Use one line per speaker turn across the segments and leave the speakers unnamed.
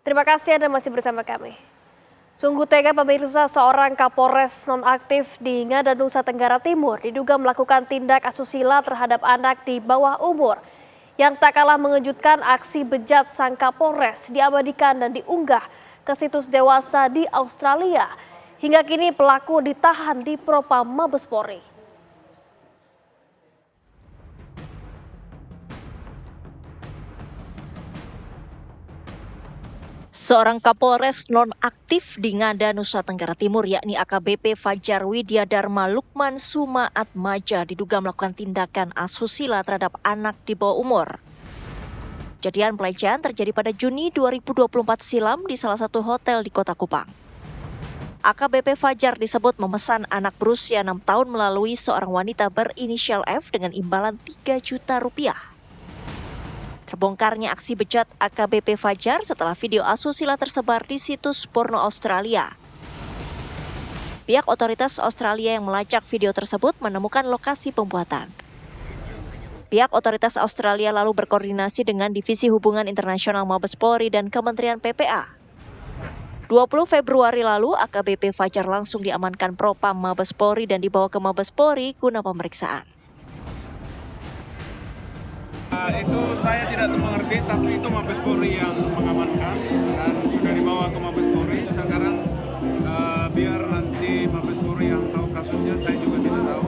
Terima kasih Anda masih bersama kami. Sungguh tega pemirsa, seorang Kapolres nonaktif di Ngada, Nusa Tenggara Timur diduga melakukan tindak asusila terhadap anak di bawah umur. Yang tak kalah mengejutkan, aksi bejat sang Kapolres diabadikan dan diunggah ke situs dewasa di Australia. Hingga kini pelaku ditahan di Propam Mabes Polri.
Seorang Kapolres nonaktif di Ngada, Nusa Tenggara Timur yakni AKBP Fajar Widya Dharma Lukman Sumaat Maja diduga melakukan tindakan asusila terhadap anak di bawah umur. Kejadian pelecehan terjadi pada Juni 2024 silam di salah satu hotel di Kota Kupang. AKBP Fajar disebut memesan anak berusia 6 tahun melalui seorang wanita berinisial F dengan imbalan 3 juta rupiah. Terbongkarnya aksi bejat AKBP Fajar setelah video asusila tersebar di situs porno Australia. Pihak otoritas Australia yang melacak video tersebut menemukan lokasi pembuatan. Pihak otoritas Australia lalu berkoordinasi dengan Divisi Hubungan Internasional Mabes Polri dan Kementerian PPA. 20 Februari lalu, AKBP Fajar langsung diamankan Propam Mabes Polri dan dibawa ke Mabes Polri guna pemeriksaan.
Itu saya tidak mengerti, tapi itu Mabes Polri yang mengamankan dan sudah dibawa ke Mabes Polri. Sekarang biar nanti Mabes Polri yang tahu kasusnya, saya juga tidak tahu.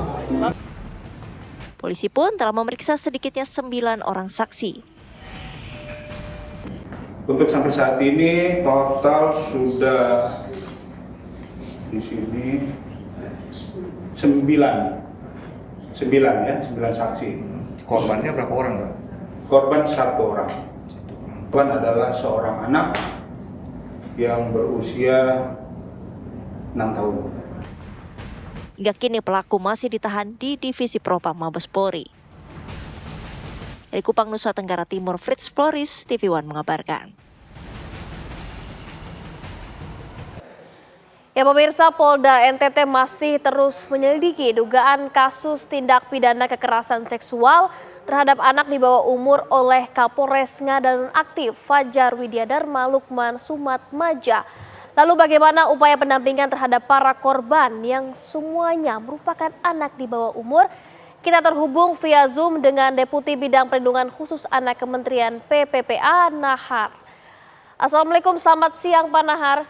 Polisi pun telah memeriksa sedikitnya 9 orang saksi.
Untuk sampai saat ini total sudah di sini 9 saksi.
Korbannya berapa orang, Pak?
Korban 1 orang. Korban adalah seorang anak yang berusia 6 tahun.
Hingga kini pelaku masih ditahan di Divisi Propam Mabes Polri. Dari Kupang, Nusa Tenggara Timur, Fritz Floris, TV One mengabarkan.
Ya pemirsa, Polda NTT masih terus menyelidiki dugaan kasus tindak pidana kekerasan seksual terhadap anak di bawah umur oleh Kapolres Ngada Nonaktif Fajar Widya Dharma Lukman Sumaat Maja. Lalu bagaimana upaya pendampingan terhadap para korban yang semuanya merupakan anak di bawah umur? Kita terhubung via Zoom dengan Deputi Bidang Perlindungan Khusus Anak Kementerian PPPA Nahar. Assalamualaikum, selamat siang Pak Nahar.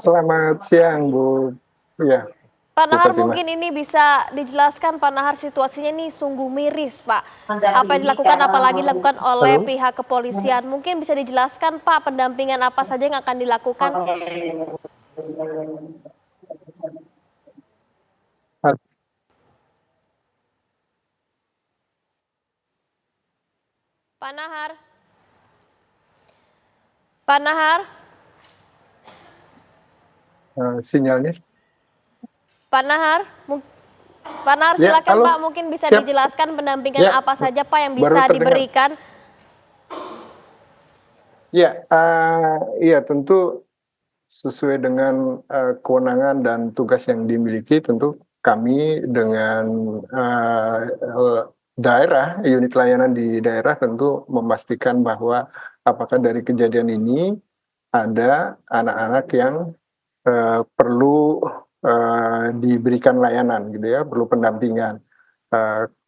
Selamat siang Bu. Ya.
Pak Nahar, mungkin ini bisa dijelaskan Pak Nahar, situasinya ini sungguh miris Pak. Apa yang dilakukan, apalagi dilakukan oleh pihak kepolisian. Mungkin bisa dijelaskan Pak, pendampingan apa saja yang akan dilakukan? Pak Nahar. Pak Nahar.
Sinyalnya.
Pak Nahar, silakan
halo.
Pak, mungkin bisa
Siap.
dijelaskan pendampingan apa saja Pak yang bisa diberikan?
Iya tentu sesuai dengan kewenangan dan tugas yang dimiliki, tentu kami dengan daerah, unit layanan di daerah tentu memastikan bahwa apakah dari kejadian ini ada anak-anak yang perlu diberikan layanan gitu ya, perlu pendampingan.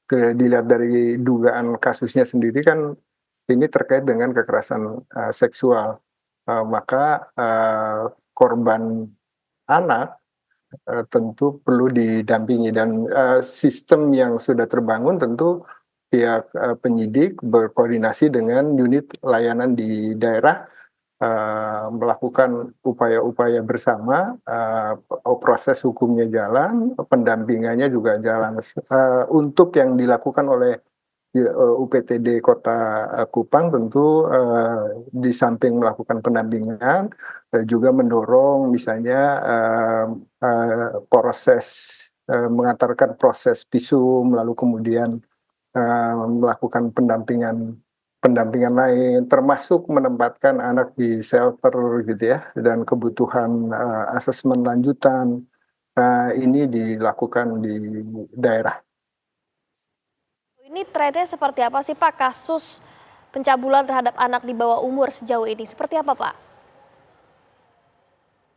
Dilihat dari dugaan kasusnya sendiri kan ini terkait dengan kekerasan seksual, maka korban anak tentu perlu didampingi dan sistem yang sudah terbangun tentu pihak penyidik berkoordinasi dengan unit layanan di daerah melakukan upaya-upaya bersama, proses hukumnya jalan, pendampingannya juga jalan. Untuk yang dilakukan oleh UPTD Kota Kupang tentu di samping melakukan pendampingan juga mendorong misalnya proses mengantarkan proses visum, lalu kemudian melakukan pendampingan lain, termasuk menempatkan anak di shelter gitu ya, dan kebutuhan asesmen lanjutan ini dilakukan di daerah.
Ini trennya seperti apa sih Pak kasus pencabulan terhadap anak di bawah umur sejauh ini? Seperti apa Pak?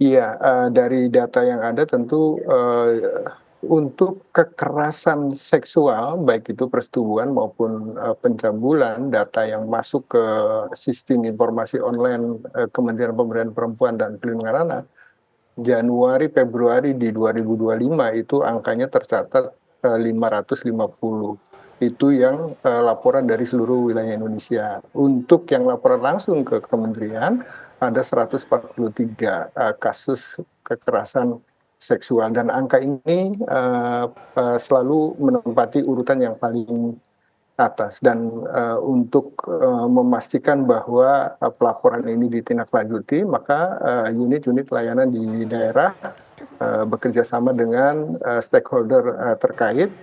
Iya, dari data yang ada tentu, untuk kekerasan seksual, baik itu persetubuhan maupun, pencabulan, data yang masuk ke sistem informasi online, Kementerian Pemberdayaan Perempuan dan Perlindungan Anak, Januari, Februari di 2025 itu angkanya tercatat, 550. Itu yang, laporan dari seluruh wilayah Indonesia. Untuk yang laporan langsung ke kementerian, ada 143, kasus kekerasan seksual dan angka ini, selalu menempati urutan yang paling atas dan, untuk, memastikan bahwa, pelaporan ini ditindaklanjuti maka, unit-unit layanan di daerah, bekerja sama dengan, stakeholder, terkait,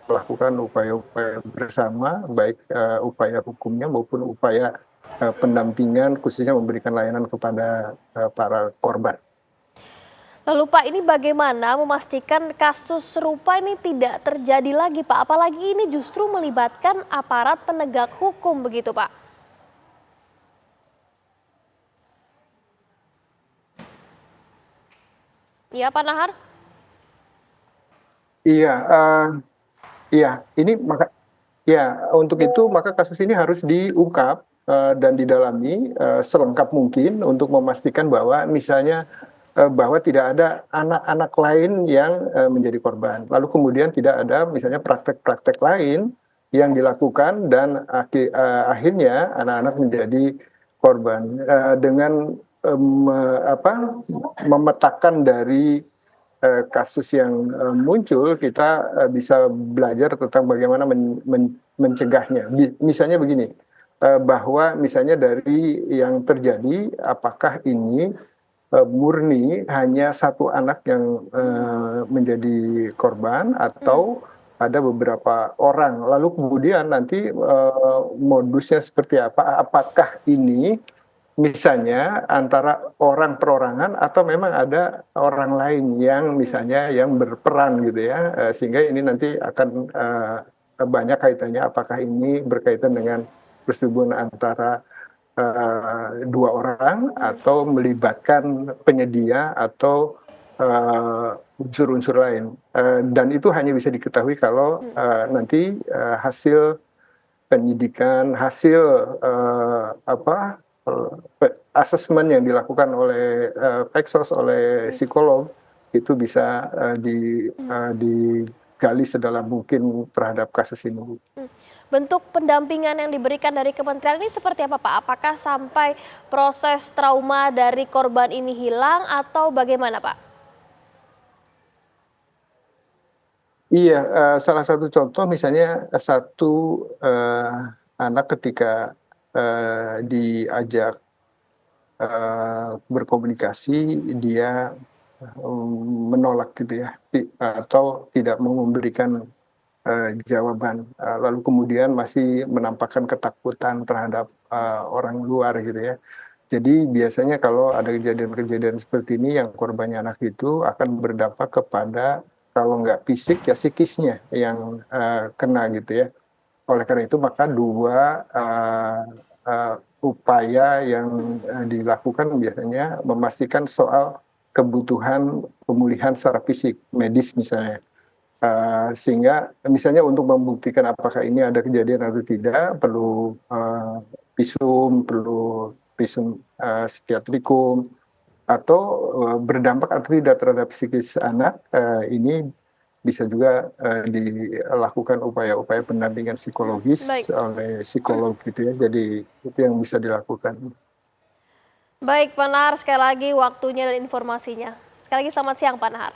melakukan upaya-upaya bersama baik, upaya hukumnya maupun upaya, pendampingan khususnya memberikan layanan kepada, para korban.
Lalu Pak, ini bagaimana memastikan kasus serupa ini tidak terjadi lagi Pak? Apalagi ini justru melibatkan aparat penegak hukum begitu Pak? Iya Pak Nahar?
Iya, iya, ini maka ya, untuk itu maka kasus ini harus diungkap, dan didalami, selengkap mungkin untuk memastikan bahwa misalnya, bahwa tidak ada anak-anak lain yang, menjadi korban. Lalu kemudian tidak ada misalnya praktek-praktek lain yang dilakukan dan akhirnya anak-anak menjadi korban. Dengan, memetakan dari kasus yang, muncul kita, bisa belajar tentang bagaimana mencegahnya. Misalnya begini, bahwa misalnya dari yang terjadi apakah ini, murni hanya satu anak yang, menjadi korban atau ada beberapa orang. Lalu kemudian nanti, modusnya seperti apa, apakah ini misalnya antara orang perorangan atau memang ada orang lain yang misalnya yang berperan gitu ya, sehingga ini nanti akan, banyak kaitannya apakah ini berkaitan dengan persetubuhan antara, 2 orang atau melibatkan penyedia atau, unsur-unsur lain, dan itu hanya bisa diketahui kalau, nanti, hasil penyidikan, hasil, asesmen yang dilakukan oleh, Peksos, oleh psikolog, itu bisa, digali sedalam mungkin terhadap kasus ini.
Bentuk pendampingan yang diberikan dari kementerian ini seperti apa Pak? Apakah sampai proses trauma dari korban ini hilang atau bagaimana Pak?
Iya, salah satu contoh misalnya satu, anak ketika, diajak, berkomunikasi dia, menolak gitu ya, atau tidak mau memberikan, jawaban, lalu kemudian masih menampakkan ketakutan terhadap, orang luar gitu ya. Jadi biasanya kalau ada kejadian-kejadian seperti ini yang korbannya anak itu akan berdampak kepada kalau nggak fisik ya psikisnya yang, kena gitu ya. Oleh karena itu maka 2, upaya yang, dilakukan biasanya memastikan soal kebutuhan pemulihan secara fisik, medis misalnya. Sehingga misalnya untuk membuktikan apakah ini ada kejadian atau tidak perlu, visum, psikiatrikum atau, berdampak atau tidak terhadap psikis anak, ini bisa juga, dilakukan upaya-upaya pendampingan psikologis
Baik.
oleh psikolog gitu ya. Jadi itu yang bisa dilakukan.
Baik Pak Nahar, sekali lagi waktunya dan informasinya. Sekali lagi selamat siang Pak Nahar.